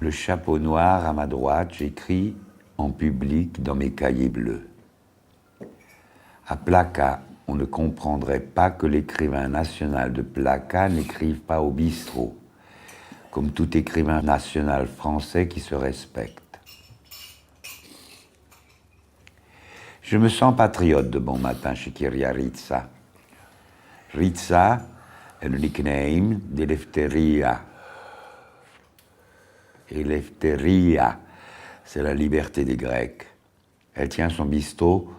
Le chapeau noir à ma droite, j'écris en public dans mes cahiers bleus. À Plaka, on ne comprendrait pas que l'écrivain national de Plaka n'écrive pas au bistrot, comme tout écrivain national français qui se respecte. Je me sens patriote de bon matin chez Kiria Ritsa. Ritsa est le nickname d'Eleftheria. Eleftheria, c'est la liberté des Grecs. Elle tient son bistrot,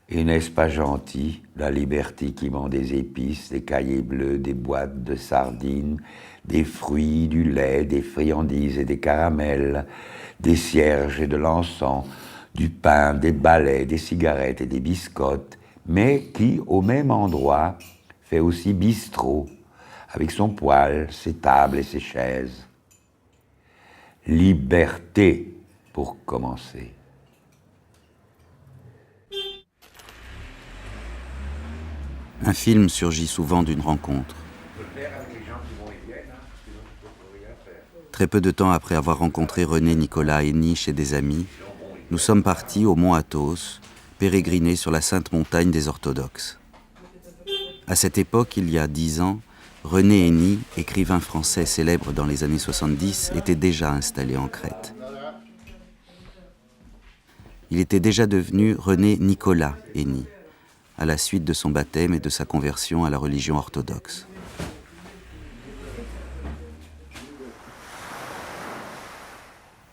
et n'est-ce pas gentil, la liberté qui vend des épices, des cahiers bleus, des boîtes de sardines, des fruits, du lait, des friandises et des caramels, des cierges et de l'encens, du pain, des balais, des cigarettes et des biscottes, mais qui, au même endroit, fait aussi bistrot, avec son poêle, ses tables et ses chaises. Liberté, pour commencer. Un film surgit souvent d'une rencontre. Très peu de temps après avoir rencontré René Nicolas Henny chez des amis, nous sommes partis au mont Athos, pérégriner sur la sainte montagne des orthodoxes. À cette époque, il y a 10 ans, René Henny, écrivain français célèbre dans les années 70, était déjà installé en Crète. Il était déjà devenu René Nicolas Henny, à la suite de son baptême et de sa conversion à la religion orthodoxe.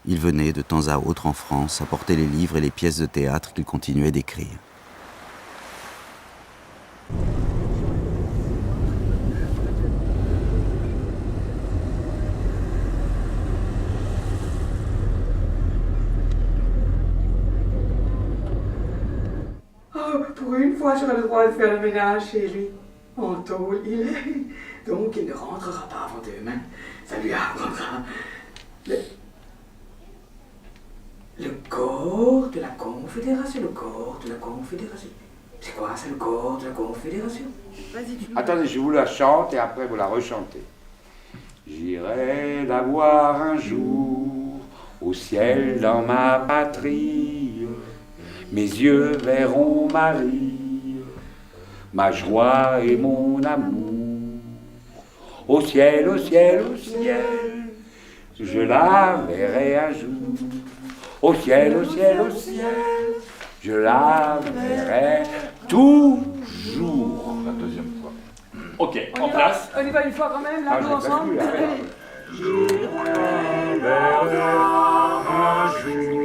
Il venait de temps à autre en France apporter les livres et les pièces de théâtre qu'il continuait d'écrire. Oh, pour une fois, j'aurai le droit de faire le ménage chez lui. En tôle, il est. Donc, il ne rentrera pas avant demain. Ça lui apprendra le corps de la Confédération, le corps de la Confédération. C'est quoi, c'est le corps de la Confédération? Attendez, je vous la chante et après vous la rechantez. J'irai la voir un jour au ciel dans ma patrie. Mes yeux verront Marie, ma joie et mon amour. Au ciel, au ciel, au ciel, je la verrai un jour. Au ciel, au ciel, au ciel, je la verrai toujours. La deuxième fois. Ok, en place. On y va une fois quand même, là, nous ensemble. Je verrai un jour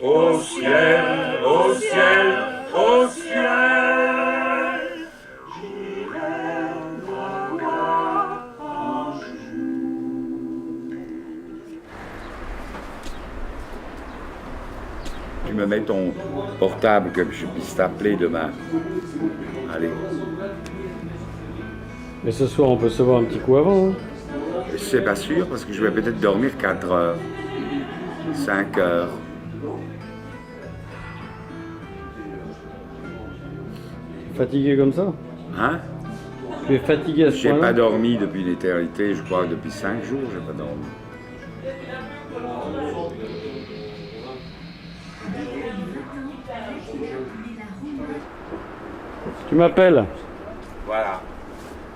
au ciel, au ciel, au ciel. J'irai la voir un jour. Tu me mets ton portable que je puisse t'appeler demain. Allez. Mais ce soir, on peut se voir un petit coup avant. Hein. C'est pas sûr parce que je vais peut-être dormir 4 heures, 5 heures. Fatigué comme ça? Hein? Tu es fatigué à ce J'ai point-là? pas dormi depuis une éternité, je crois que depuis 5 jours, j'ai pas dormi. Tu m'appelles? Voilà.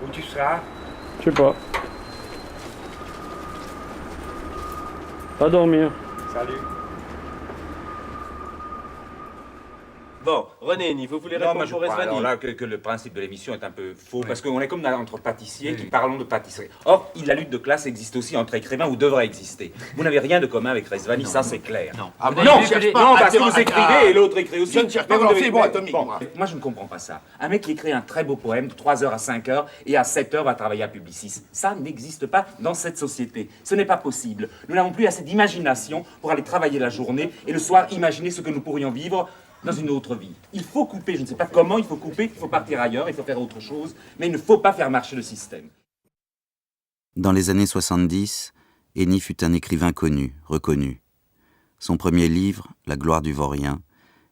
Où tu seras? Je sais pas. Pas dormir. Salut. Bon, René Henny, vous voulez répondre pour Alors Rezvani? là, que le principe de l'émission est un peu faux, parce qu'on est comme entre pâtissiers qui parlons de pâtisserie. Or, la lutte de classe existe aussi entre écrivains, ou devrait exister. Vous n'avez rien de commun avec Rezvani, ça c'est clair. Non. Ah, Vous non, n'avez cherche fait pas, non, des- parce que Ah, vous écrivez et l'autre écrit aussi. Je ne cherche pas, Mais vous non, devez- c'est bon, Atomique. Bon, moi je ne comprends pas ça. Un mec qui écrit un très beau poème de 3 heures à 5 heures et à 7 heures va travailler à Publicis. Ça n'existe pas dans cette société. Ce n'est pas possible. Nous n'avons plus assez d'imagination pour aller travailler la journée et le soir imaginer ce que nous pourrions vivre dans une autre vie. Il faut couper, je ne sais pas comment il faut couper, il faut partir ailleurs, il faut faire autre chose, mais il ne faut pas faire marcher le système. Dans les années 70, Henny fut un écrivain connu, reconnu. Son premier livre, La gloire du Vaurien,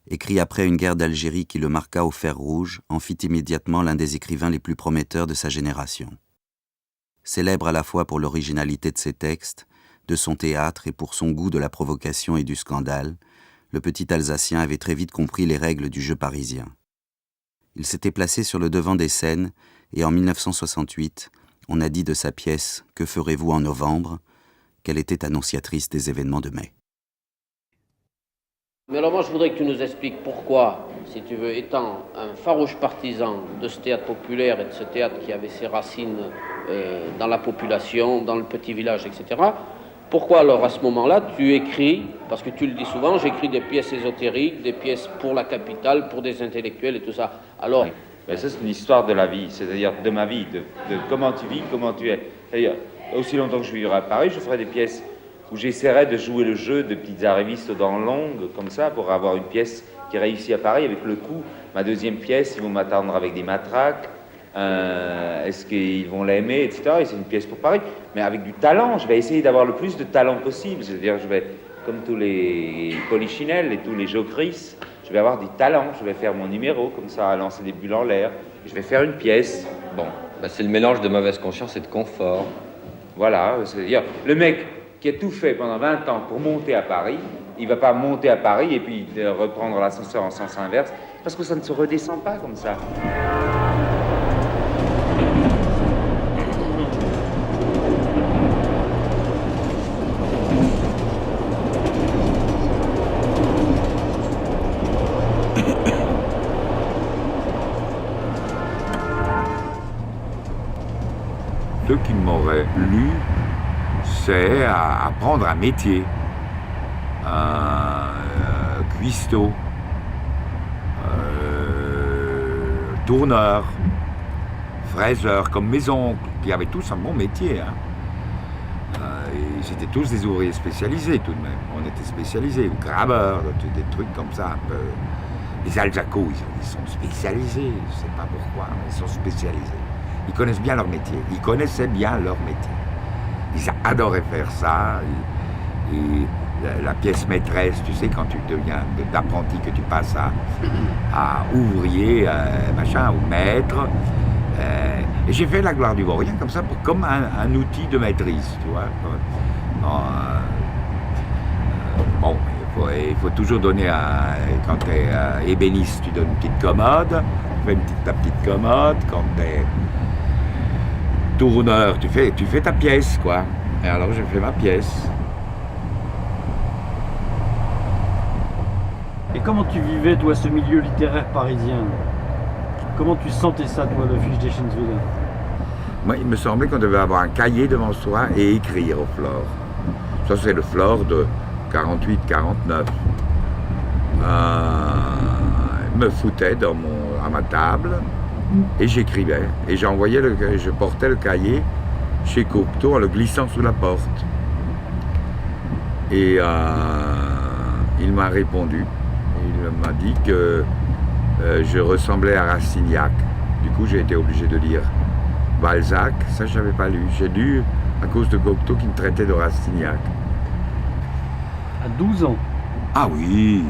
écrit après une guerre d'Algérie qui le marqua au fer rouge, en fit immédiatement l'un des écrivains les plus prometteurs de sa génération. Célèbre à la fois pour l'originalité de ses textes, de son théâtre et pour son goût de la provocation et du scandale, le petit Alsacien avait très vite compris les règles du jeu parisien. Il s'était placé sur le devant des scènes et en 1968, on a dit de sa pièce « Que ferez-vous en novembre ?» qu'elle était annonciatrice des événements de mai. Mais alors moi je voudrais que tu nous expliques pourquoi, si tu veux, étant un farouche partisan de ce théâtre populaire et de ce théâtre qui avait ses racines dans la population, dans le petit village, etc., pourquoi alors à ce moment-là tu écris, parce que tu le dis souvent, j'écris des pièces ésotériques, des pièces pour la capitale, pour des intellectuels et tout ça. Alors... Oui. Ben ça c'est une histoire de la vie, c'est-à-dire de ma vie, de comment tu vis, comment tu es. C'est-à-dire, aussi longtemps que je vivrai à Paris, je ferai des pièces où j'essaierai de jouer le jeu de petites arrivistes aux dents longues, comme ça, pour avoir une pièce qui réussit à Paris. Avec le coup, ma deuxième pièce, ils vont m'attendre avec des matraques, est-ce qu'ils vont l'aimer, etc. Et c'est une pièce pour Paris, mais avec du talent. Je vais essayer d'avoir le plus de talent possible, c'est-à-dire je vais, comme tous les Polichinelles et tous les Jocrisse, je vais avoir du talent, je vais faire mon numéro, comme ça, à lancer des bulles en l'air, je vais faire une pièce. Bon, ben c'est le mélange de mauvaise conscience et de confort. Voilà, c'est-à-dire, le mec qui a tout fait pendant 20 ans pour monter à Paris, il ne va pas monter à Paris et puis reprendre l'ascenseur en sens inverse, parce que ça ne se redescend pas comme ça. Ce qui m'aurait plu, c'est apprendre un métier, cuistot, tourneur, fraiseur, comme mes oncles, qui avaient tous un bon métier. Hein. Et c'était tous des ouvriers spécialisés tout de même. On était spécialisés, ou graveurs, des trucs comme ça un peu. Les Alsacos, ils sont spécialisés, je ne sais pas pourquoi, mais ils sont spécialisés. Ils connaissent bien leur métier, ils connaissaient bien leur métier. Ils adoraient faire ça. Et la pièce maîtresse, tu sais, quand tu deviens d'apprenti, que tu passes à ouvrier, machin, ou maître. Et j'ai fait la gloire du Vaurien comme ça, comme un outil de maîtrise, tu vois. Bon, il faut toujours donner, quand tu es ébéniste, tu donnes une petite commode, tu fais ta petite commode, quand tu es tourneur, tu fais ta pièce, quoi. Et alors j'ai fait ma pièce. Et comment tu vivais, toi, ce milieu littéraire parisien? Comment tu sentais ça, toi, le Fiche des Schenzwiller? Moi, il me semblait qu'on devait avoir un cahier devant soi et écrire au Flore. Ça, c'est le Flore de 48-49. Il me foutait à ma table et j'écrivais. Et je portais le cahier chez Cocteau en le glissant sous la porte. Et il m'a répondu. Il m'a dit que je ressemblais à Rastignac. Du coup, j'ai été obligé de lire Balzac. Ça, je n'avais pas lu. J'ai lu à cause de Cocteau qui me traitait de Rastignac. À 12 ans? Ah oui.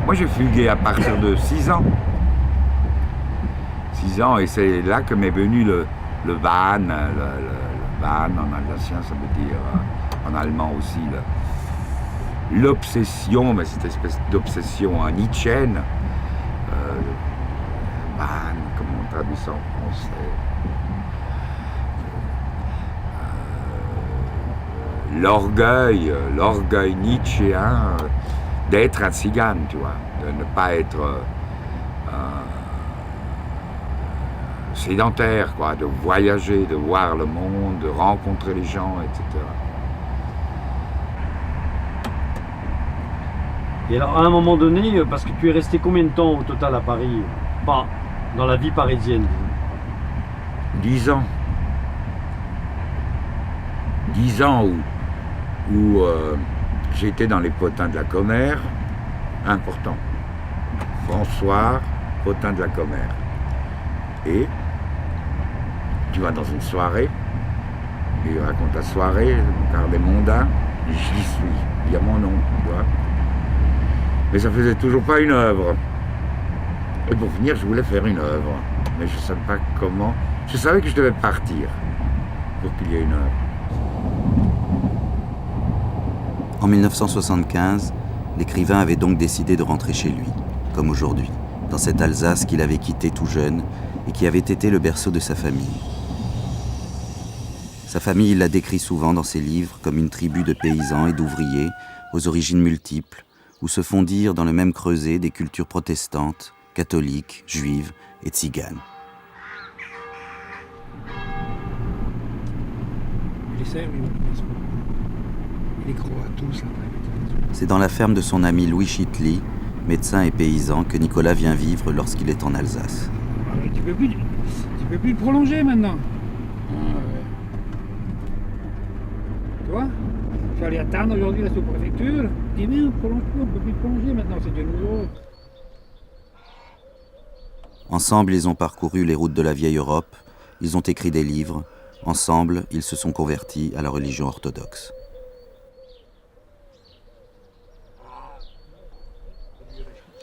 Moi, j'ai fugué à partir de 6 ans. 6 ans, et c'est là que m'est venu le Wahn. Le Wahn en alsacien, ça veut dire en allemand aussi l'obsession, mais cette espèce d'obsession nietzschéenne. Wahn, comment on traduit ça en français? L'orgueil nietzschéen d'être un tzigane, tu vois, de ne pas être sédentaire, quoi, de voyager, de voir le monde, de rencontrer les gens, etc. Et alors, à un moment donné, parce que tu es resté combien de temps au total à Paris? Enfin, dans la vie parisienne? 10 ans. 10 ans où j'étais dans les potins de la Commère, important. François, potin de la Commère. Et tu vas dans une soirée, il raconte la soirée, le quart des mondains, et j'y suis. Il y a mon nom, tu vois. Mais ça faisait toujours pas une œuvre. Et pour finir, je voulais faire une œuvre. Mais je ne savais pas comment. Je savais que je devais partir pour qu'il y ait une œuvre. En 1975, l'écrivain avait donc décidé de rentrer chez lui, comme aujourd'hui, dans cette Alsace qu'il avait quittée tout jeune et qui avait été le berceau de sa famille. Sa famille, il la décrit souvent dans ses livres comme une tribu de paysans et d'ouvriers aux origines multiples, où se fondirent dans le même creuset des cultures protestantes, catholiques, juives et tziganes. C'est dans la ferme de son ami Louis Chitli, médecin et paysan, que Nicolas vient vivre lorsqu'il est en Alsace. Tu peux plus prolonger maintenant. Tu vois, il fallait attendre aujourd'hui la sous-préfecture. Dis mais on prolonge plus, on peut plus prolonger maintenant, c'est de nouveau. Ensemble, ils ont parcouru les routes de la vieille Europe, ils ont écrit des livres, ensemble, ils se sont convertis à la religion orthodoxe.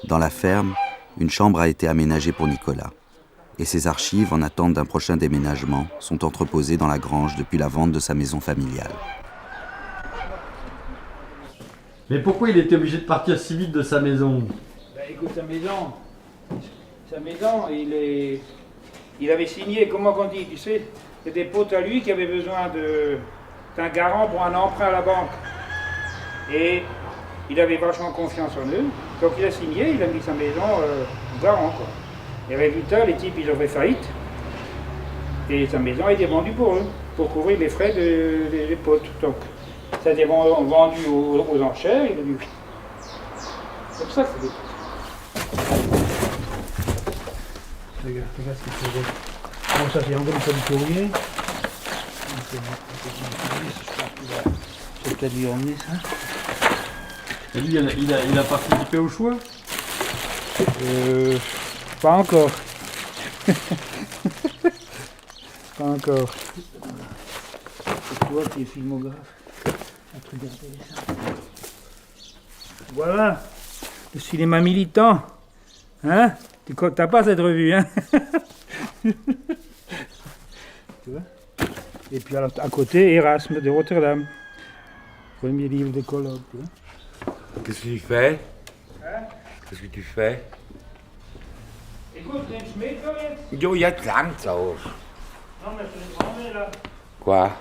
Dans la ferme, une chambre a été aménagée pour Nicolas. Et ses archives, en attente d'un prochain déménagement, sont entreposées dans la grange depuis la vente de sa maison familiale. Mais pourquoi il était obligé de partir si vite de sa maison? Ben écoute, sa maison, il avait signé, comment on dit, tu sais, c'est des potes à lui qui avaient besoin d'un garant pour un emprunt à la banque. Et il avait vachement confiance en eux, donc il a signé, il a mis sa maison en garant, quoi. Et résultat, les types, ils ont fait faillite, et sa maison a été vendue pour eux, pour couvrir les frais des potes. Donc, ça a été vendu aux enchères, il a dit. C'est pour ça que c'est des Regarde ce qu'il faisait. Bon, ça c'est encore du courrier. C'est peut-être lui emmener ça. Et lui, il a participé au choix? Pas encore. Pas encore. C'est toi qui es filmographe. Regardez ça. Voilà, le cinéma militant. Hein? T'as pas cette revue, hein? Tu vois? Et puis alors, à côté, Erasme de Rotterdam. Premier livre de colloque. Tu vois? Qu'est-ce que tu fais? Hein? Qu'est-ce que tu fais? Écoute, neem je mee, Florian? Jo, jetzt langt's auch. Non, mais c'est une grand-mère, là. Quoi?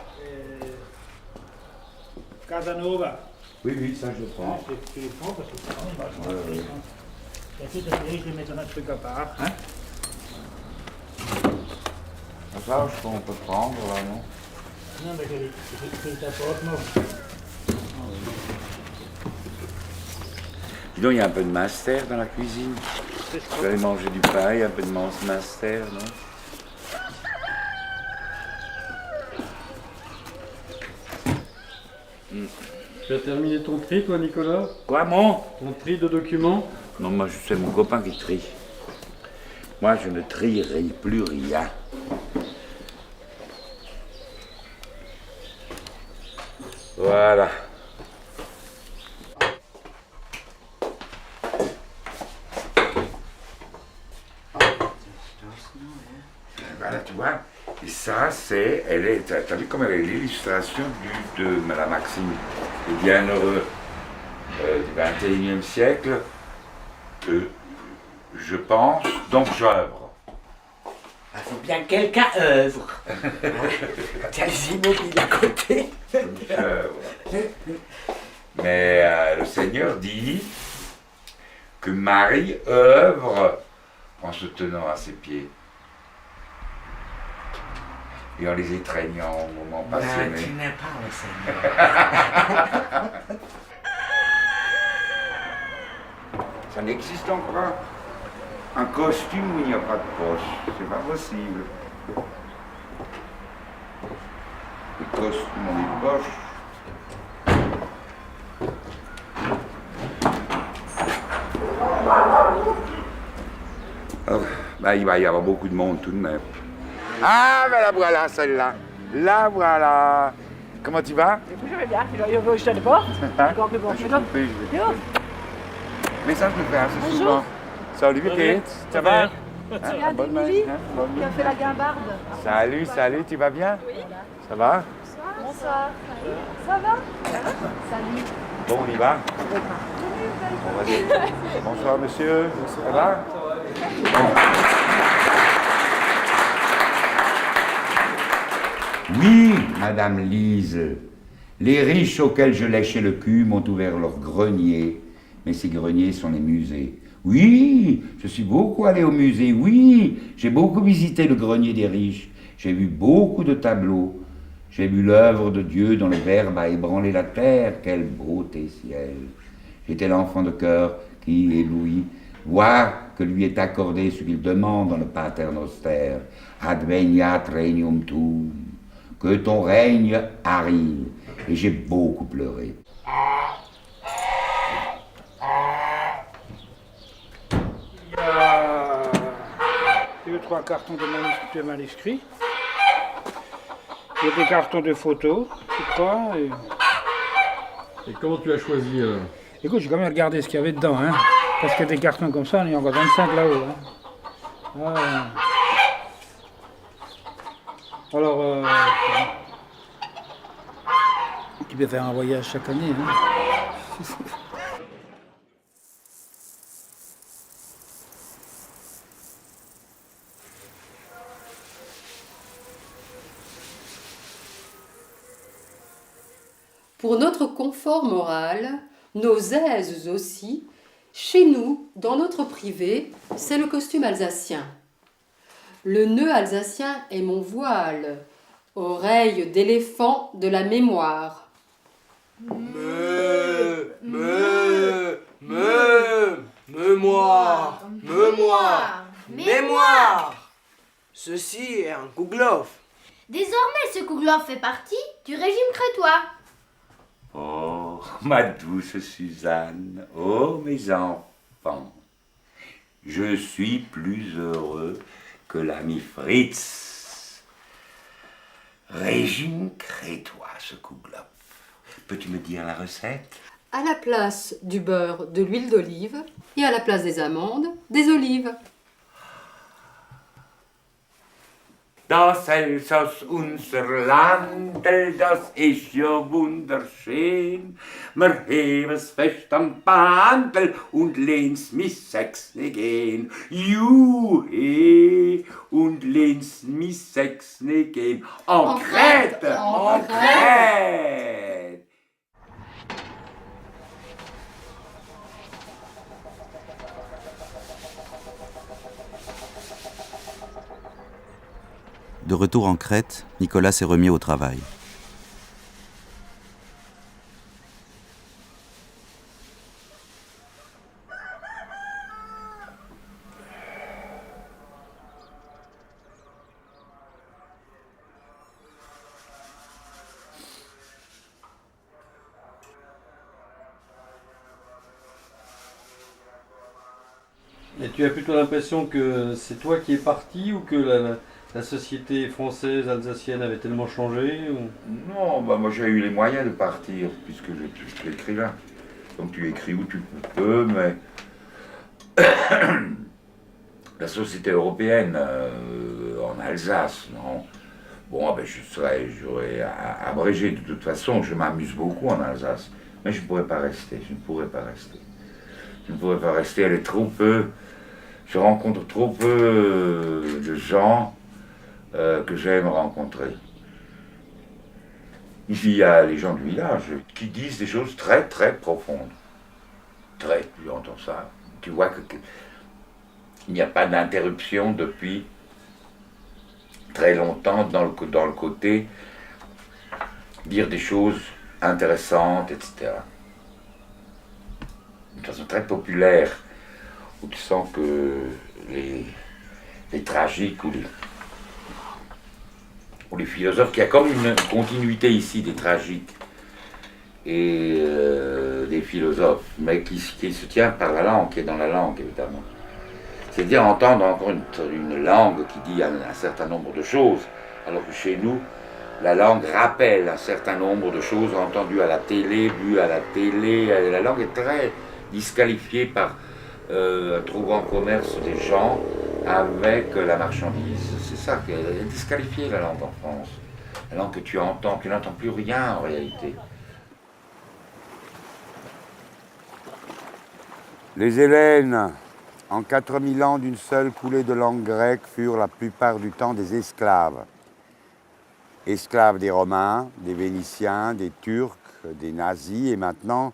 Casanova. Oui, ça je prends. Tu les prends parce que c'est quand même vachement intéressant. Et puis, je les mets dans un truc à part. Hein? Ça, on peut prendre là, non? Non, mais je t'apporte, moi. Dis donc, il y a un peu de master dans la cuisine. Je vais aller manger du pain, il y a un peu de master, non? Tu as terminé ton tri, toi, Nicolas? Quoi, mon? Ton tri de documents? Non, moi, c'est mon copain qui trie. Moi, je ne trierai plus rien. Voilà. Voilà, tu vois. Et ça, c'est, t'as vu comme elle est l'illustration de Madame Maxime, le bienheureux du XXIe siècle, je pense, donc j'œuvre. Il faut bien que quelqu'un œuvre. Tiens, les immobiliers à côté. Mais le Seigneur dit que Marie œuvre en se tenant à ses pieds. Et en les étreignant au moment passionné. Tu n'es pas le Seigneur. Ça n'existe encore pas. Un costume où il n'y a pas de poche. C'est pas possible. Le costume ont des poches. Oh, bah, il va y avoir beaucoup de monde tout de même. Ah, ben la voilà, celle-là. La voilà. Comment tu vas? Je vais bien. Je suis à la porte. Encore que bon. Je t'en prie, je vais. Mais ça, je le fais assez souvent. Salut, Kate. Ça va? Regarde, Émilie, qui a fait la guimbarde. Salut, salut, tu vas bien? Oui. Ça va? Bonsoir. Ça va? Salut. Bon, on y va? Bon, vas-y. Bonsoir, monsieur. Ça va? Oui, Madame Lise, les riches auxquels je léchais le cul m'ont ouvert leurs greniers, mais ces greniers sont les musées. Oui, je suis beaucoup allé au musée, oui, j'ai beaucoup visité le grenier des riches, j'ai vu beaucoup de tableaux, j'ai vu l'œuvre de Dieu dont le Verbe a ébranlé la terre, quelle beauté ciel. J'étais l'enfant de cœur qui, ébloui, voit que lui est accordé ce qu'il demande dans le Pater Noster, adveniat regnum tuum, que ton règne arrive, et j'ai beaucoup pleuré. Il y a 2 ou 3 cartons de manuscrits. Il y a des cartons de photos, je crois. Et comment tu as choisi Écoute, j'ai quand même regardé ce qu'il y avait dedans, hein. Parce que des cartons comme ça, il y en a encore 25 là-haut. Hein. Ah. Alors, tu peux faire un voyage chaque année. Hein. Pour notre confort moral, nos aises aussi, chez nous, dans notre privé, c'est le costume alsacien. Le nœud alsacien est mon voile, oreille d'éléphant de la mémoire. Mémoire, mémoire. Ceci est un kouglof. Désormais, ce kouglof fait partie du régime crétois. Oh, ma douce Suzanne, oh mes enfants, je suis plus heureux que l'ami Fritz. Régime crétois, ce kouglof. Peux-tu me dire la recette? À la place du beurre, de l'huile d'olive, et à la place des amandes, des olives. Das Elsass unser Landel, das ist ja wunderschön. Wir heben's fest am Bandel und lehns mit Sechsne gehen. Juhe, und lehns mit Sechsne gehen. En Crète, en Crète. De retour en Crète, Nicolas s'est remis au travail. Et tu as plutôt l'impression que c'est toi qui es parti ou que la société française, alsacienne avait tellement changé ou... Non, bah moi j'ai eu les moyens de partir puisque je suis écrivain. Donc tu écris où tu peux, mais la société européenne en Alsace, non. Bon, ben j'aurais abrégé de toute façon. Je m'amuse beaucoup en Alsace, mais je ne pourrais pas rester. Je ne pourrais pas rester. Je ne pourrais pas rester. Elle est trop peu. Je rencontre trop peu de gens que j'aime rencontrer. Ici, il y a les gens du village qui disent des choses très très profondes. Très, tu entends ça. Tu vois qu'il n'y a pas d'interruption depuis très longtemps dans le côté dire des choses intéressantes, etc. D'une façon très populaire, où tu sens que les tragiques ou les philosophes, qu'il y a comme une continuité ici des tragiques et des philosophes, mais qui se tient par la langue, qui est dans la langue évidemment. C'est-à-dire entendre encore une langue qui dit un certain nombre de choses, alors que chez nous, La langue rappelle un certain nombre de choses entendues à la télé, vues à la télé. La langue est très disqualifiée par un trop grand commerce des gens avec la marchandise. C'est ça, elle est disqualifiée la langue en France. La langue que tu entends, tu n'entends plus rien en réalité. Les Hellènes, en 4000 ans d'une seule coulée de langue grecque, furent la plupart du temps des esclaves. Esclaves des Romains, des Vénitiens, des Turcs, des nazis et maintenant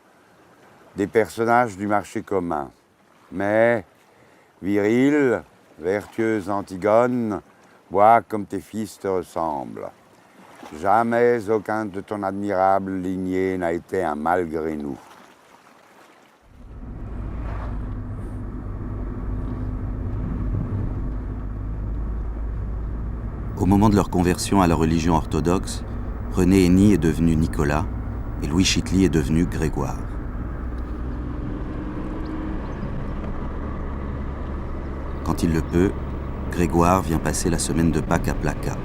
des personnages du marché commun. Mais, virile, vertueuse Antigone, vois comme tes fils te ressemblent. Jamais aucun de ton admirable lignée n'a été un malgré nous. Au moment de leur conversion à la religion orthodoxe, René Henny est devenu Nicolas et Louis Chitli est devenu Grégoire. Quand il le peut, Grégoire vient passer la semaine de Pâques à Placas.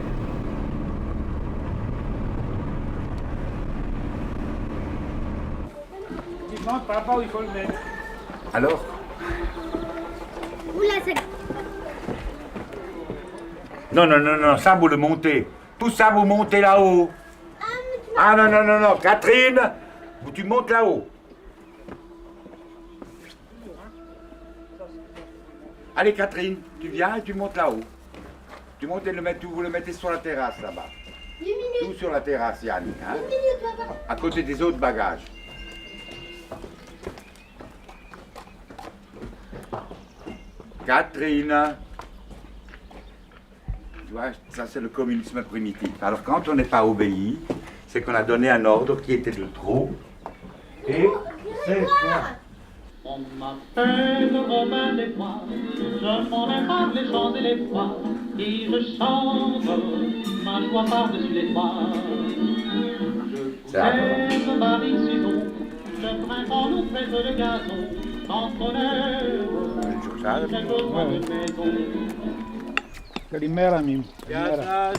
Tu demandes par rapport où il faut le mettre. Alors? Oula, c'est... Non, ça vous le montez. Tout ça vous montez là-haut. Ah non, Catherine, tu montes là-haut. Allez Catherine, tu viens et tu montes là-haut. Tu montes et vous le mettez sur la terrasse là-bas. Tout sur la terrasse, Yann. Hein? À côté des autres bagages. Catherine. Tu vois, ça c'est le communisme primitif. Alors quand on n'est pas obéi, c'est qu'on a donné un ordre qui était de trop. Et c'est quoi? On m'appelle Romain des Bois, je m'en aime les champs et les bois, et je chante ma joie par-dessus les toits. Je aime Paris Sudon, je printemps nous prête le gazon, sans tonnerre, j'ai besoin de maison. Καλημέρα, Μίμη. Γεια σας.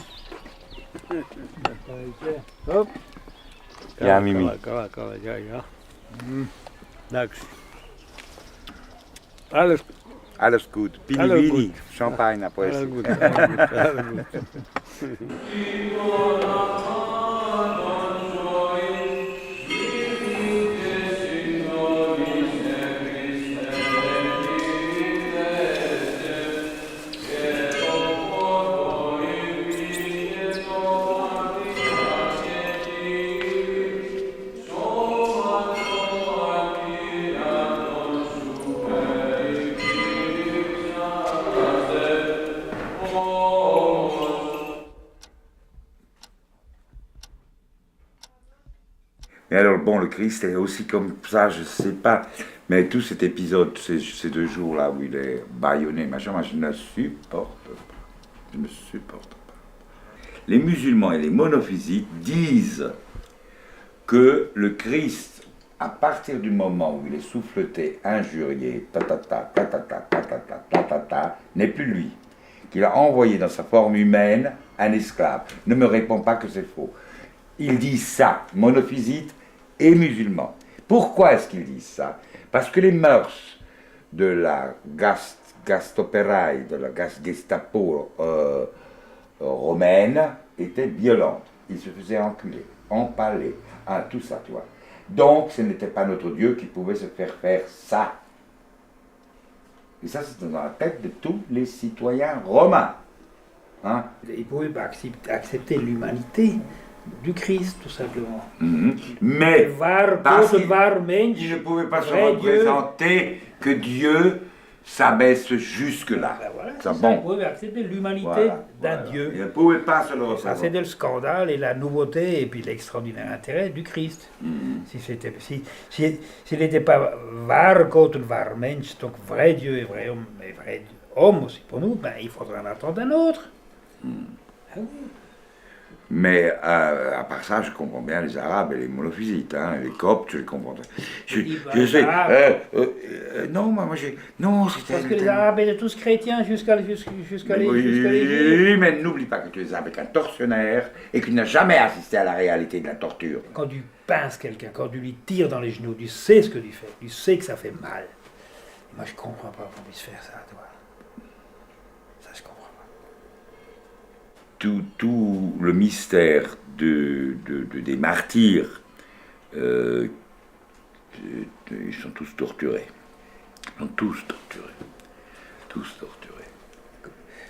Γεια, Μίμη. Καλά, γεια. Εντάξει. Alles gut. Pini Vini, champagne après. Alles gut. Mais alors, bon, le Christ est aussi comme ça, je sais pas. Mais tout cet épisode, ces 2 jours-là où il est bâillonné, machin, moi je ne supporte pas. Je ne supporte pas. Les musulmans et les monophysites disent que le Christ, à partir du moment où il est souffleté, injurié, n'est plus lui. Qu'il a envoyé dans sa forme humaine un esclave. Ne me réponds pas que c'est faux. Ils disent ça, monophysites et musulmans. Pourquoi est-ce qu'ils disent ça? Parce que les mœurs de la Gastoperaille, de la Gestapo romaine étaient violentes. Ils se faisaient enculer, empaler, tout ça, tu vois. Donc, ce n'était pas notre Dieu qui pouvait se faire ça. Et ça, c'est dans la tête de tous les citoyens romains. Hein? Ils ne pouvaient pas accepter l'humanité du Christ, tout simplement. Mais parce qu'il ne pouvait pas se représenter que Dieu s'abaisse jusque-là. Ils pouvaient accepter l'humanité d'un Dieu. Ils ne pouvaient pas se le représenter. Ça, c'était le scandale et la nouveauté et puis l'extraordinaire intérêt du Christ. S'il n'était pas var Gott und var Mensch, donc vrai Dieu et vrai homme aussi pour nous, ben, il faudrait en attendre un autre. Mais à part ça, je comprends bien les Arabes et les monophysites, hein, les Coptes, je les comprends. Je sais. Non, moi j'ai. Non, c'était. Parce que les Arabes étaient tous chrétiens jusqu'à les. Oui, mais n'oublie pas que tu es avec un tortionnaire et que tu n'as jamais assisté à la réalité de la torture. Quand tu pinces quelqu'un, quand tu lui tires dans les genoux, tu sais ce que tu fais, tu sais que ça fait mal. Et moi, je comprends pas qu'on puisse faire ça, toi. Ça, je comprends pas. Tout le mystère des martyrs, ils sont tous torturés. Ils sont tous torturés. Tous torturés.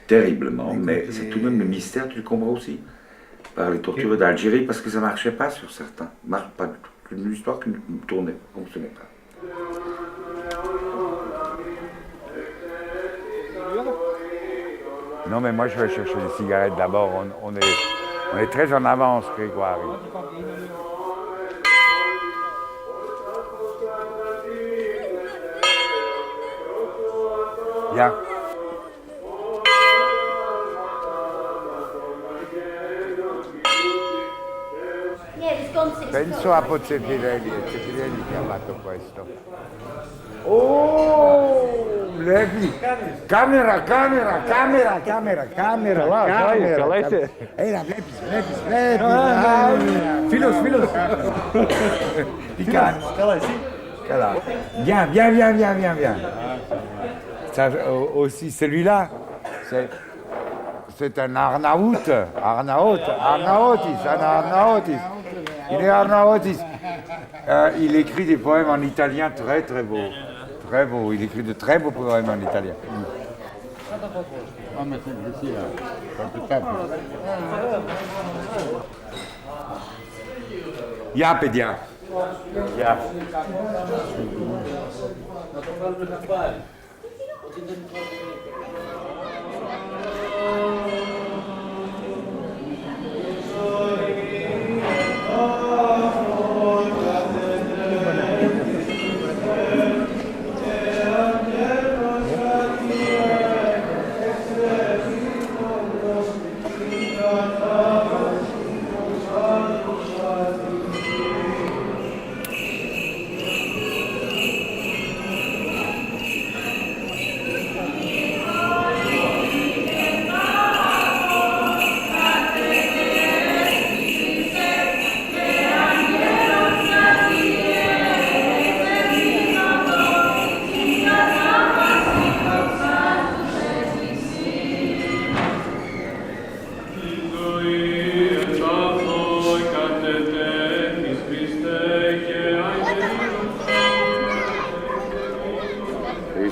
Terriblement, mais c'est tout de même le mystère, tu le comprends aussi, par les torturés d'Algérie, parce que ça ne marchait pas sur certains. Ça ne marche pas du tout. C'est une histoire qui ne tournait, ne fonctionnait pas. Non, mais moi je vais chercher des cigarettes d'abord. On est très en avance, Grégoire. Viens. Penso a Pozzettini che ha fatto questo. Oh, levi! Camera! Era Lepis! Filos! Pican! Viens! Ça, aussi, celui-là, c'est un Arnaout. Il est Arnaotis. Il écrit des poèmes en italien très beaux. Très beau, il écrit de très beaux poèmes en italien. Ya, Pedia. Ya.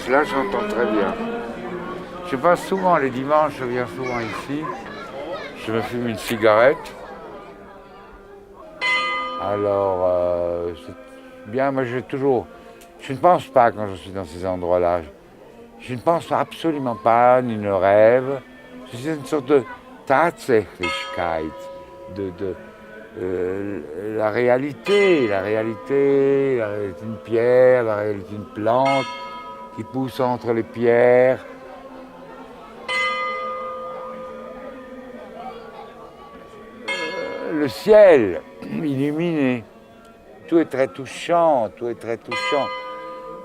Là, j'entends très bien. Je passe souvent les dimanches, je viens souvent ici. Je me fume une cigarette. Alors, c'est bien, moi je ne pense pas quand je suis dans ces endroits-là. Je ne pense absolument pas, ni ne rêve. C'est une sorte de Tatsächlichkeit, la réalité d'une pierre, la réalité d'une plante qui pousse entre les pierres. Le ciel illuminé, tout est très touchant,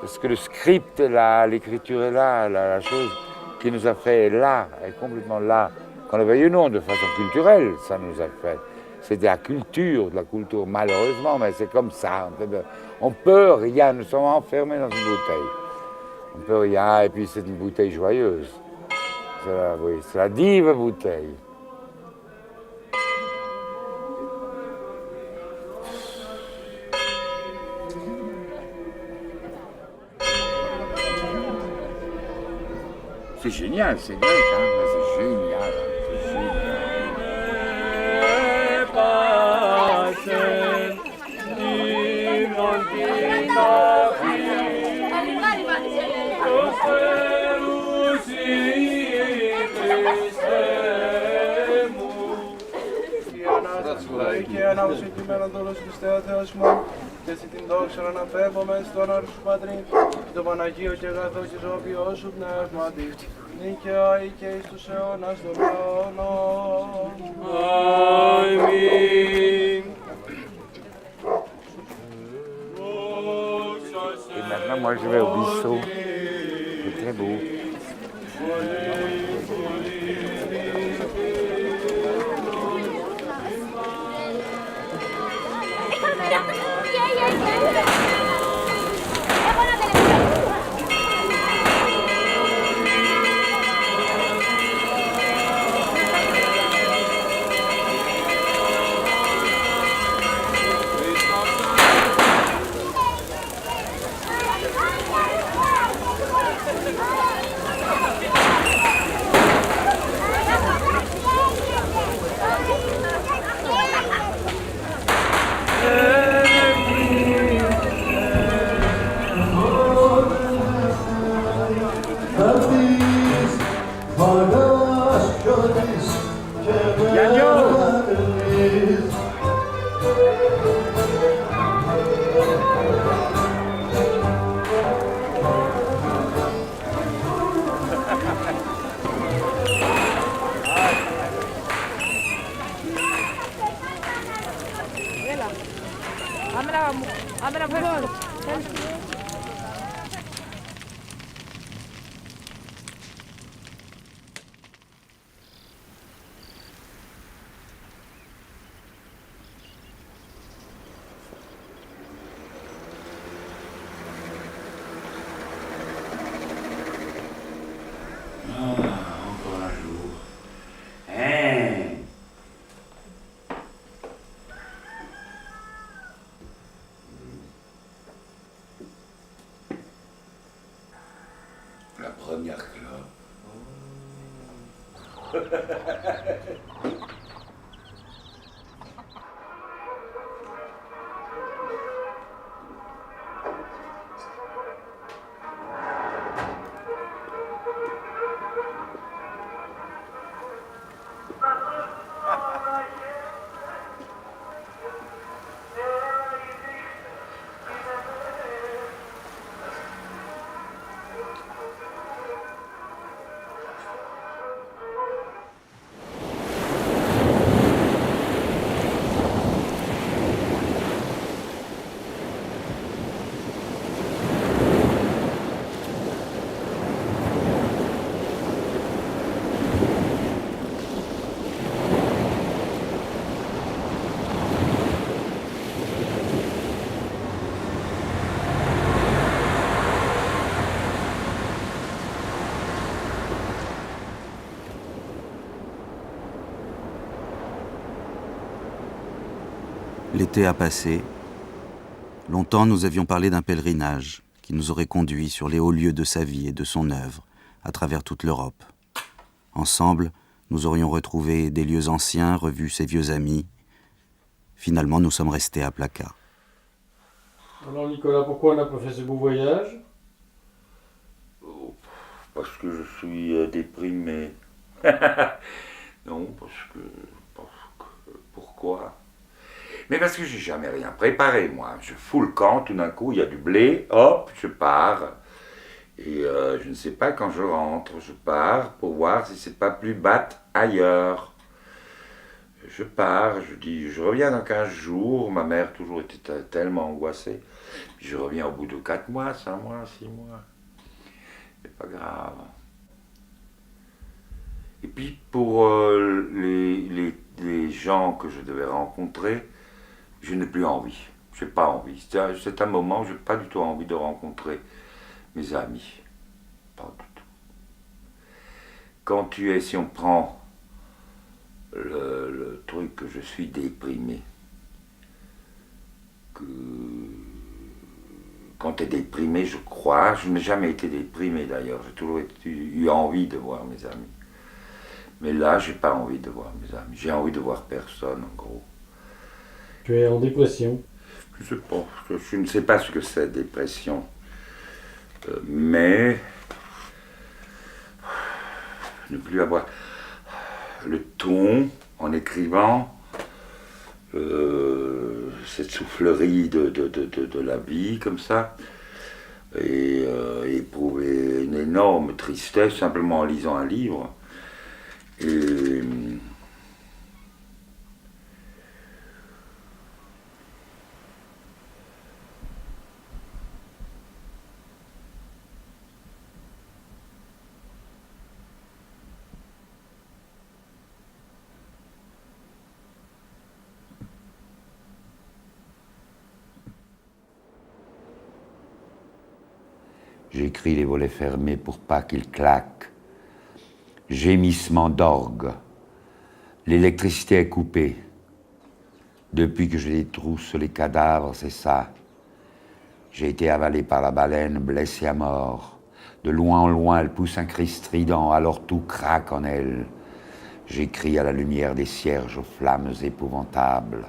parce que le script est là, l'écriture est là, la chose qui nous a fait est là, est complètement là, qu'on le veuille ou non, de façon culturelle, ça nous a fait. C'est de la culture malheureusement, mais c'est comme ça, on peut rien, nous sommes enfermés dans une bouteille. On peut rien, et puis c'est une bouteille joyeuse. C'est la dive bouteille. C'est génial, c'est grec, hein, c'est génial. λαός ή κειμένον δούλος Χριστέ ο Θεός μου, και εσύ την δόξα να αναπέμπομεν στον όρος σου Πατρί, το Παναγίο και αγαθό και ζωοποιό σου πνεύματι, νίκαια ή και εις τους αιώνας των αιώνων. Αμήν. Et maintenant, moi, je vais au bistrot. C'est très beau. La première clope. L'été a passé. Longtemps, nous avions parlé d'un pèlerinage qui nous aurait conduits sur les hauts lieux de sa vie et de son œuvre, à travers toute l'Europe. Ensemble, nous aurions retrouvé des lieux anciens, revu ses vieux amis. Finalement, nous sommes restés à Plaka. Alors Nicolas, pourquoi on n'a pas fait ce beau voyage? Parce que je suis déprimé. Non, parce que... Pourquoi? Mais parce que j'ai jamais rien préparé, moi. Je fous le camp, tout d'un coup, il y a du blé, hop, je pars. Et je ne sais pas quand je rentre, je pars pour voir si c'est pas plus batte ailleurs. Je pars, je dis, je reviens dans 15 jours. Ma mère toujours était tellement angoissée. Puis je reviens au bout de 4 mois, 5 mois, 6 mois. C'est pas grave. Et puis pour les gens que je devais rencontrer, je n'ai plus envie. Je n'ai pas envie. C'est un moment où je n'ai pas du tout envie de rencontrer mes amis. Pas du tout. Quand si on prend le truc que je suis déprimé, quand tu es déprimé, je crois, je n'ai jamais été déprimé d'ailleurs, j'ai toujours eu envie de voir mes amis. Mais là, j'ai pas envie de voir mes amis, j'ai envie de voir personne en gros. Tu es en dépression? Je sais pas, je ne sais pas ce que c'est, dépression. Mais ne plus avoir le ton en écrivant, cette soufflerie de la vie comme ça, et éprouver une énorme tristesse simplement en lisant un livre. Et j'écris les volets fermés pour pas qu'ils claquent. Gémissement d'orgue. L'électricité est coupée. Depuis que je détrousse les cadavres, c'est ça. J'ai été avalé par la baleine, blessé à mort. De loin en loin, elle pousse un cri strident, alors tout craque en elle. J'écris à la lumière des cierges aux flammes épouvantables.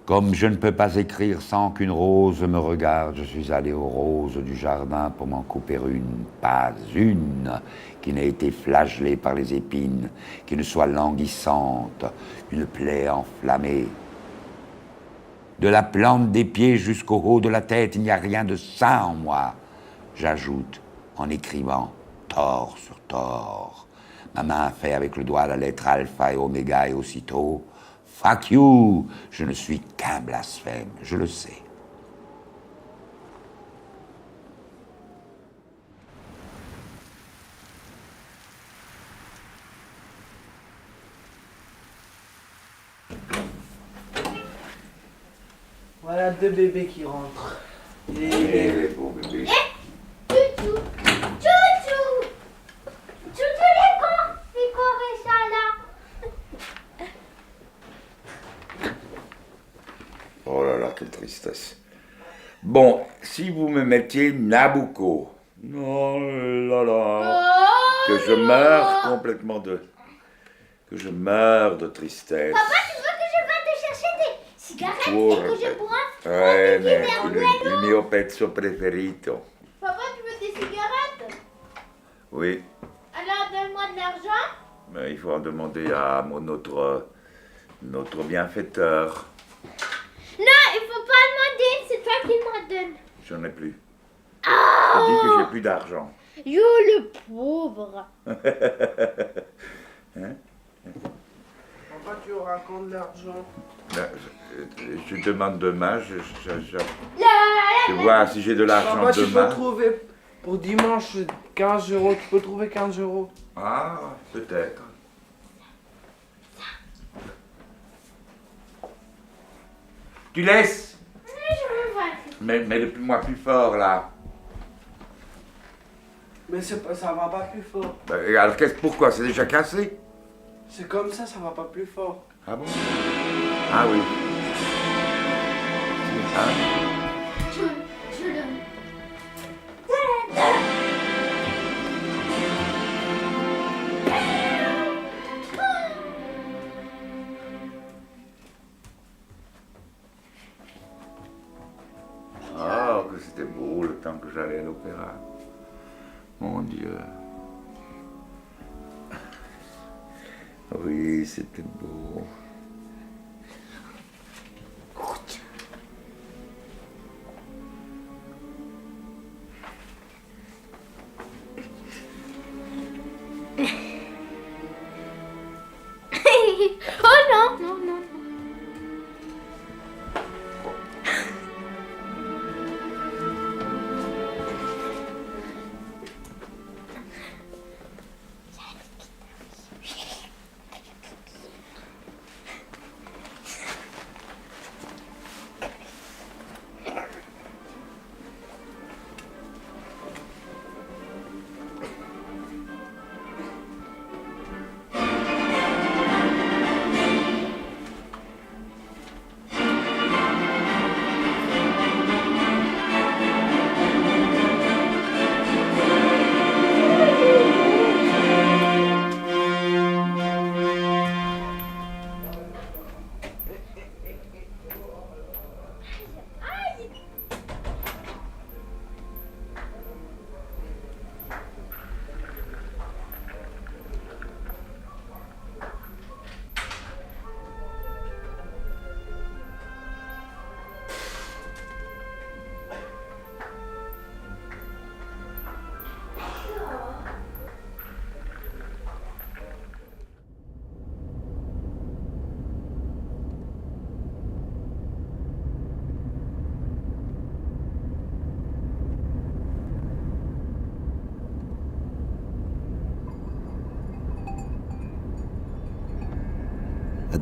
Comme je ne peux pas écrire sans qu'une rose me regarde, je suis allé aux roses du jardin pour m'en couper une, pas une, qui n'ait été flagellée par les épines, qui ne soit languissante, une plaie enflammée. De la plante des pieds jusqu'au haut de la tête, il n'y a rien de sain en moi. J'ajoute, en écrivant, tort sur tort. Ma main fait avec le doigt la lettre alpha et oméga et aussitôt, fuck you, je ne suis qu'un blasphème, je le sais. Voilà 2 bébés qui rentrent. Les beaux bébés. Toutou, toutou, toutou les corps et ça là. Oh là là, quelle tristesse. Bon, si vous me mettiez Nabucco, oh là là, que je meure complètement que je meure de tristesse. Papa, tu veux que je vienne te chercher des cigarettes et que je bois Ouais, un petit mais verre il mio pezzo preferito. Papa, tu veux des cigarettes? Oui, Alors donne-moi de l'argent. mais il faut en demander à notre bienfaiteur. Non, il faut pas demander, c'est toi qui m'en donne. J'en ai plus. Oh! Je dis que j'ai plus d'argent. Yo, le pauvre. Hein? Papa, tu auras quand de l'argent? Ben, je demande demain, je vois si j'ai de l'argent Papa, tu demain. peux trouver pour dimanche 15 euros. Tu peux trouver 15 euros. Ah, peut-être. Tu laisses? Je veux voir. Mets-le-moi plus fort, là. Mais ça va pas plus fort. Ben, alors, pourquoi? C'est déjà cassé? C'est comme ça va pas plus fort. Ah bon? Ah oui. Hein? Je donne. Oh, que c'était beau le temps que j'allais à l'opéra. Mon Dieu. Oui, c'était beau. Oh non, non, non.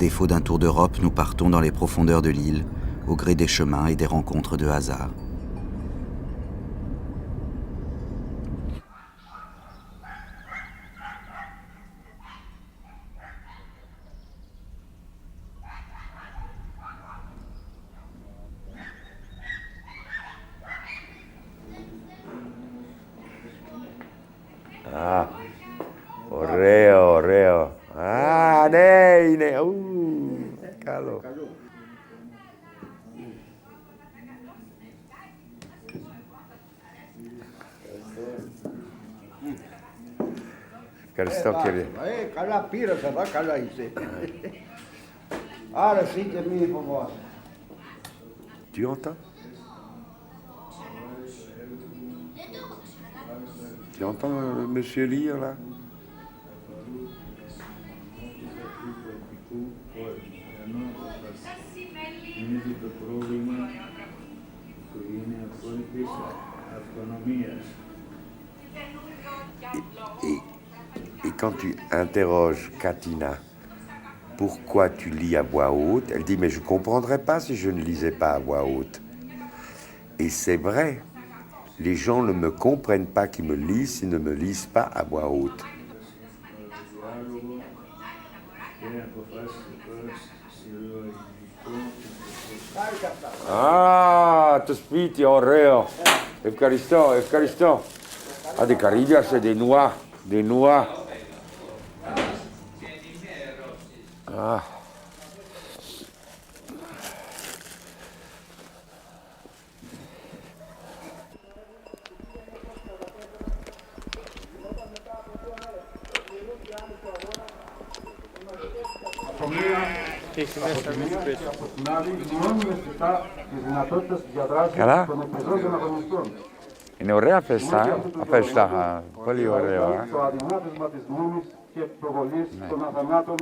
défaut d'un tour d'Europe, nous partons dans les profondeurs de l'île, au gré des chemins et des rencontres de hasard. Ah, oreo, oreo. Ah, neine, calo. Ευχαριστώ κύριε. Καλά πήρες εδώ, καλά είσαι. Άρα εσύ και μη φοβάσαι. Tu entends? Tu entends monsieur lire là? Et quand tu interroges Katina, pourquoi tu lis à voix haute, elle dit mais je ne comprendrais pas si je ne lisais pas à voix haute. Et c'est vrai, les gens ne me comprennent pas qui me lisent s'ils ne me lisent pas à voix haute. Ah, το σπίτι, ωραίο. Ευχαριστώ, ευχαριστώ. Άντε καρύδια σε des noix, des noix. Ah. Καλά. Είναι ωραία φέστα, πολύ ωραίο. Και προβολής των αθανάτων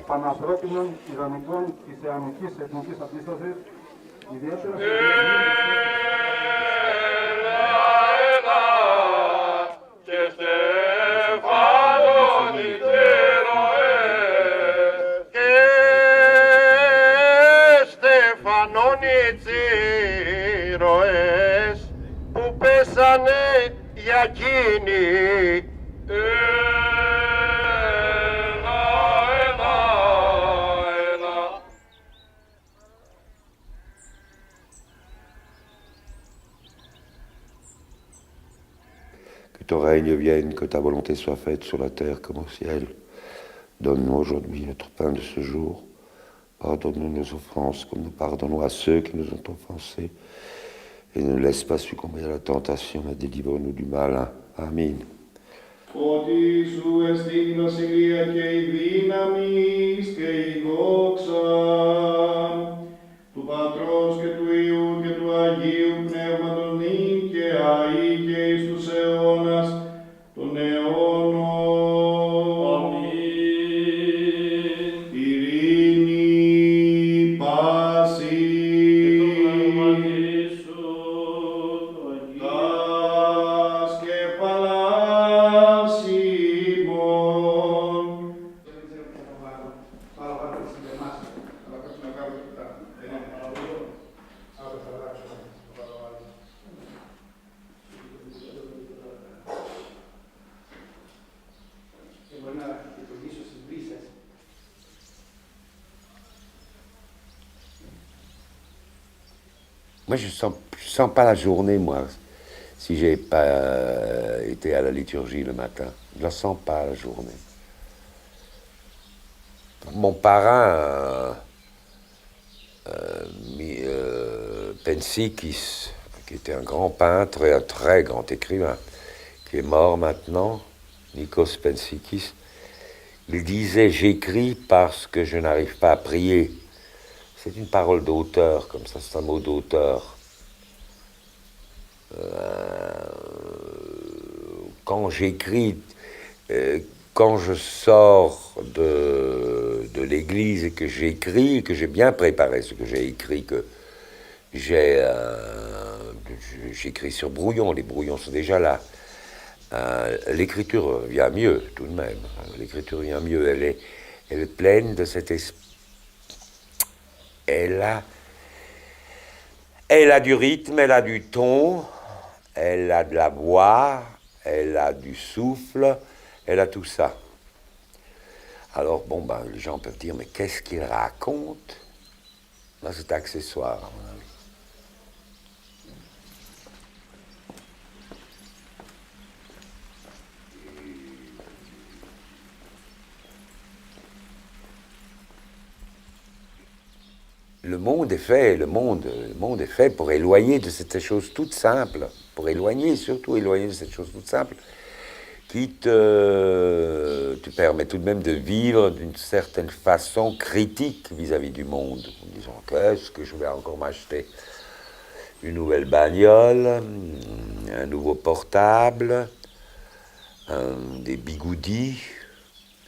πανανθρώπινων, ιδανικών της θεανικής εθνικής αντίστασης, ιδιαίτερα και στεφανώνιτε ροές και στεφανώνιτε ροές που πέσανε για εκείνη. Que ton règne vienne, que ta volonté soit faite sur la terre comme au ciel. Donne-nous aujourd'hui notre pain de ce jour. Pardonne-nous nos offenses, comme nous pardonnons à ceux qui nous ont offensés. Et ne nous laisse pas succomber à la tentation, mais délivre-nous du mal. Amen. Ότι σου εστί η βασιλεία και η δύναμη και η δόξα του Πατρός και του Υιού και του Αγίου Πνεύματος νυν και αεί και εις τους αιώνας των αιώνων. Αμήν. Ειρήνη πάση Moi, je sens pas la journée, moi, si j'ai pas été à la liturgie le matin. Je la sens pas, la journée. Mon parrain, Pensikis, qui était un grand peintre et un très grand écrivain, qui est mort maintenant, Nikos Pensikis, il disait « J'écris parce que je n'arrive pas à prier ». C'est une parole d'auteur, comme ça, c'est un mot d'auteur. Quand j'écris, quand je sors de l'église et que j'écris, que j'ai bien préparé ce que j'ai écrit, que j'écris sur brouillon, les brouillons sont déjà là. L'écriture vient mieux, tout de même. L'écriture vient mieux, elle est pleine de cet Elle a du rythme, elle a du ton, elle a de la voix, elle a du souffle, elle a tout ça. Alors, bon, ben, les gens peuvent dire, mais qu'est-ce qu'il raconte? Là, c'est accessoire, à mon avis. Le monde est fait, le monde est fait pour éloigner de cette chose toute simple, pour surtout éloigner de cette chose toute simple, qui te permet tout de même de vivre d'une certaine façon critique vis-à-vis du monde, en disant qu'est-ce que je vais encore m'acheter? Une nouvelle bagnole, un nouveau portable, des bigoudis,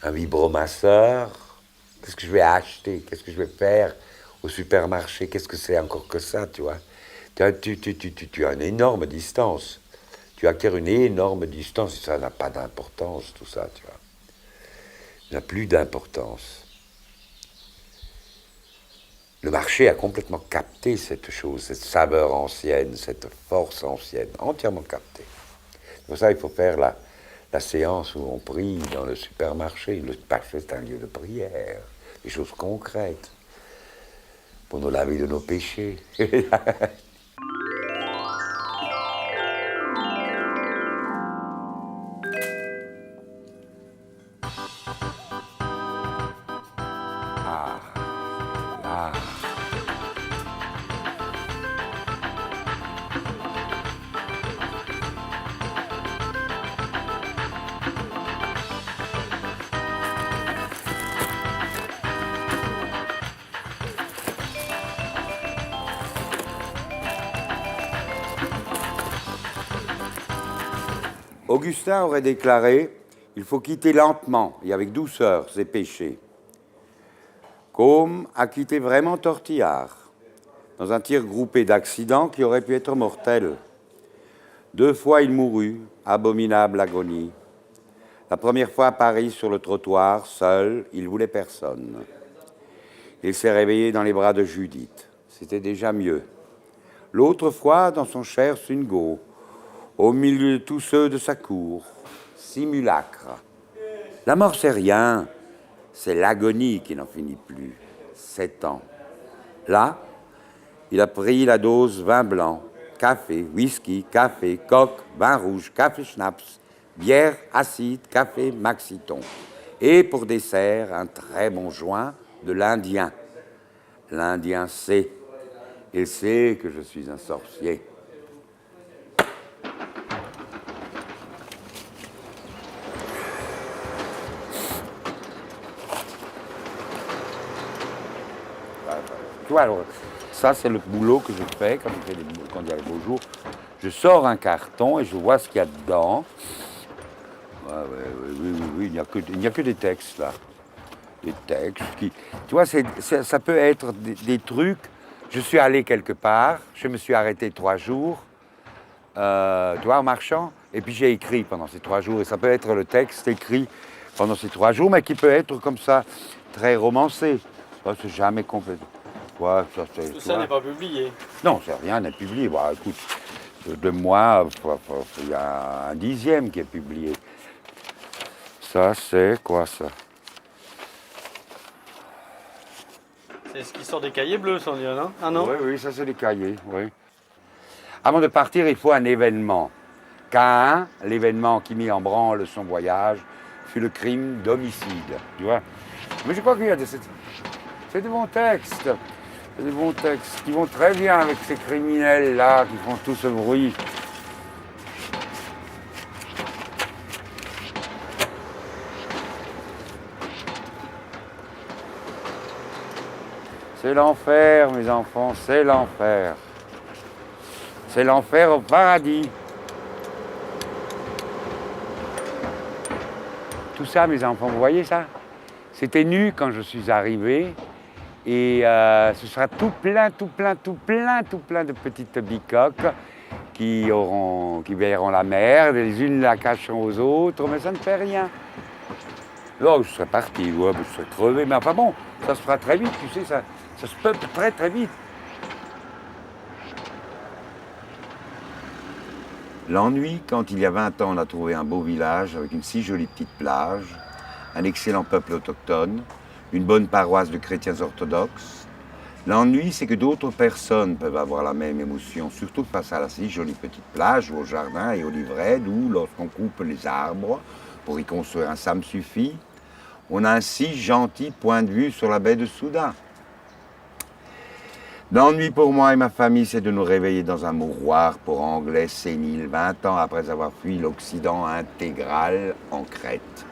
un vibromasseur, qu'est-ce que je vais acheter? Qu'est-ce que je vais faire au supermarché? Qu'est-ce que c'est encore que ça, tu vois? Tu as une énorme distance. Tu acquiers une énorme distance et ça n'a pas d'importance, tout ça, tu vois. Il n'a plus d'importance. Le marché a complètement capté cette chose, cette saveur ancienne, cette force ancienne, entièrement captée. C'est pour ça qu'il faut faire la séance où on prie dans le supermarché. Le marché, c'est un lieu de prière, des choses concrètes, pour nous laver de nos péchés. Augustin aurait déclaré « Il faut quitter lentement et avec douceur ses péchés ». Comme a quitté vraiment Tortillard, dans un tir groupé d'accidents qui aurait pu être mortel. 2 fois il mourut, abominable agonie. La première fois à Paris, sur le trottoir, seul, il voulait personne. Il s'est réveillé dans les bras de Judith. C'était déjà mieux. L'autre fois, dans son cher Sungo, au milieu de tous ceux de sa cour, simulacre. La mort, c'est rien, c'est l'agonie qui n'en finit plus. 7 ans. Là, il a pris la dose vin blanc, café, whisky, café, coke, vin rouge, café schnapps, bière acide, café maxiton. Et pour dessert, un très bon joint de l'Indien. L'Indien sait. Il sait que je suis un sorcier. Tu vois, alors, ça, c'est le boulot que je fais quand il y a les beaux jours. Je sors un carton et je vois ce qu'il y a dedans. Oui, il n'y a que des textes, là. Des textes qui... Tu vois, ça peut être des trucs... Je suis allé quelque part, je me suis arrêté 3 jours, tu vois, en marchant, et puis j'ai écrit pendant ces 3 jours. Et ça peut être le texte écrit pendant ces 3 jours, mais qui peut être comme ça, très romancé. Ça, c'est jamais complètement... Ouais, ça n'est pas publié. Non, rien n'est publié. Bon, écoute, de moi, il y a un 10e qui est publié. Ça, c'est quoi, ça? C'est ce qui sort des cahiers bleus, ça, on dirait, non? Ah non? Oui, ça, c'est des cahiers, oui. Avant de partir, il faut un événement. Caïn, l'événement qui mit en branle son voyage, fut le crime d'homicide. Tu vois? Mais je crois qu'il y a c'est des bons textes. Des bons textes qui vont très bien avec ces criminels-là qui font tout ce bruit. C'est l'enfer, mes enfants, c'est l'enfer. C'est l'enfer au paradis. Tout ça, mes enfants, vous voyez ça? C'était nu quand je suis arrivé. Et ce sera tout plein de petites bicoques qui verront la mer, les unes la cacheront aux autres, mais ça ne fait rien. Là, je serais parti, ouais, je serais crevé, mais enfin bon, ça se fera très vite, tu sais, Ça se peuple très très vite. L'ennui, quand il y a 20 ans, on a trouvé un beau village avec une si jolie petite plage, un excellent peuple autochtone, une bonne paroisse de chrétiens orthodoxes. L'ennui, c'est que d'autres personnes peuvent avoir la même émotion, surtout face à la si jolie petite plage, au jardin et aux livrets, d'où, lorsqu'on coupe les arbres pour y construire un ça me suffit, on a un si gentil point de vue sur la baie de Soudan. L'ennui pour moi et ma famille, c'est de nous réveiller dans un mouroir pour anglais sénile, 20 ans après avoir fui l'Occident intégral en Crète.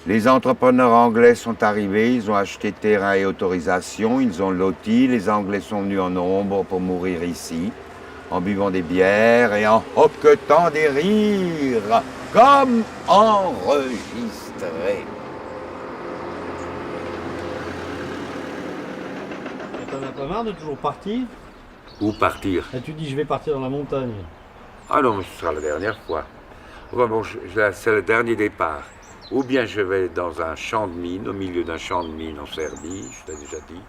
Les entrepreneurs anglais sont arrivés, ils ont acheté terrain et autorisation, ils ont loti, les Anglais sont venus en nombre pour mourir ici, en buvant des bières et en hoquetant des rires, comme enregistrés. T'en as pas marre de toujours partir? Où partir? Et tu dis je vais partir dans la montagne. Ah non, mais ce sera la dernière fois. Enfin bon, c'est le dernier départ. Ou bien je vais dans un champ de mine, au milieu d'un champ de mine en Serbie, je t'ai déjà dit.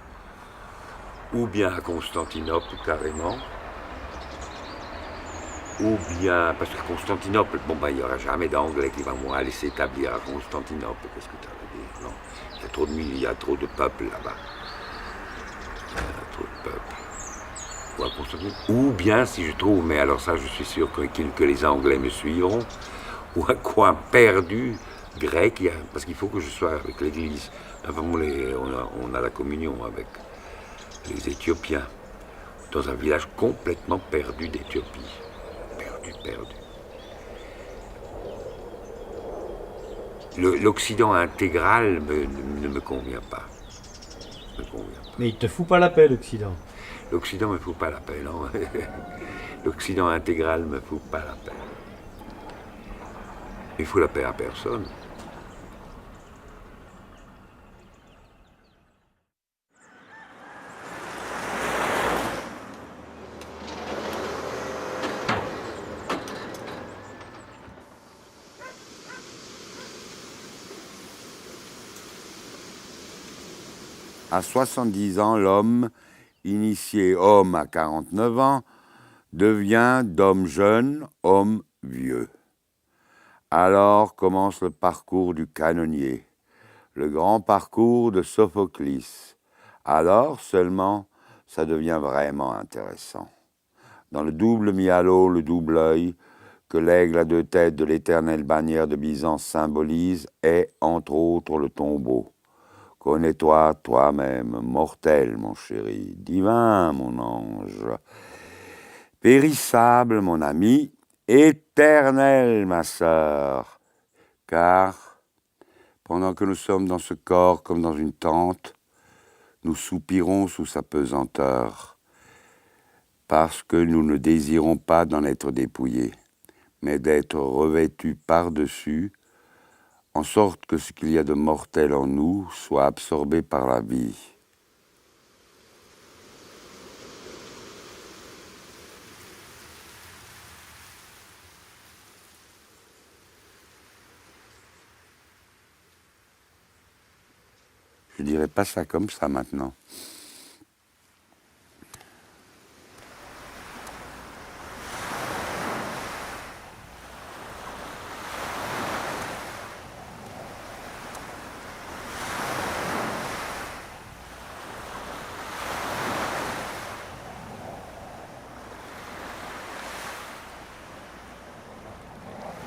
Ou bien à Constantinople, carrément. Ou bien, parce que Constantinople, bon ben il n'y aura jamais d'Anglais qui va aller s'établir à Constantinople. Qu'est-ce que tu veux dire? Non, il y a trop de mille, il y a trop de peuple là-bas. Il y a trop de peuple. Ou à Constantinople. Ou bien, si je trouve, mais alors ça je suis sûr que les Anglais me suivront, ou un coin perdu, grec, parce qu'il faut que je sois avec l'église. Enfin, on a la communion avec les Éthiopiens, dans un village complètement perdu d'Éthiopie. Perdu. L'Occident intégral ne me convient pas. Mais il te fout pas la paix, l'Occident. L'Occident me fout pas la paix, non. L'Occident intégral me fout pas la paix. Il fout la paix à personne. À 70 ans, l'homme, initié homme à 49 ans, devient d'homme jeune, homme vieux. Alors commence le parcours du canonnier, le grand parcours de Sophocles. Alors seulement, ça devient vraiment intéressant. Dans le double mialo, le double œil, que l'aigle à deux têtes de l'éternelle bannière de Byzance symbolise, est, entre autres, le tombeau. Connais-toi toi-même, mortel, mon chéri, divin, mon ange, périssable, mon ami, éternel, ma sœur, car pendant que nous sommes dans ce corps comme dans une tente, nous soupirons sous sa pesanteur, parce que nous ne désirons pas d'en être dépouillés, mais d'être revêtus par-dessus, en sorte que ce qu'il y a de mortel en nous soit absorbé par la vie. Je dirais pas ça comme ça maintenant.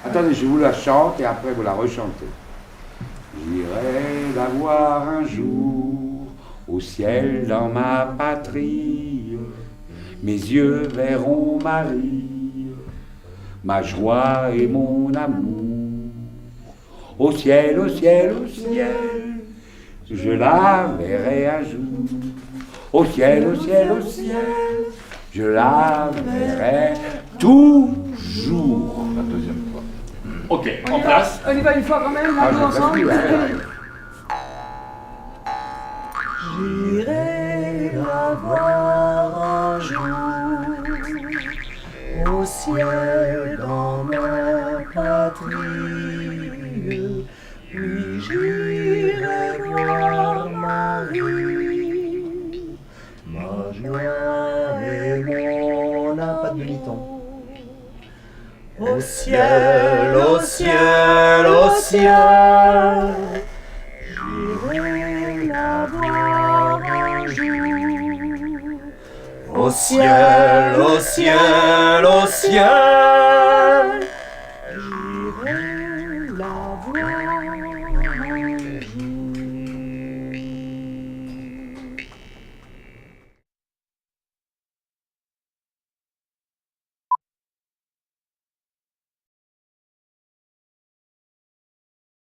Attendez, je vous la chante et après vous la rechantez. J'irai la voir un jour au ciel dans ma patrie. Mes yeux verront Marie, ma joie et mon amour. Au ciel, au ciel, au ciel, je la verrai un jour. Au ciel, au ciel, au ciel, je la verrai toujours. La deuxième fois. Ok, en place. On y va une fois quand même, là, tous ensemble. J'irai la voir un jour au ciel dans ma patrie. Puis j'irai voir ma juin et on n'a pas de demi-ton. Au ciel, au ciel, au ciel, j'irai la voir un jour. Au ciel, au ciel, au ciel,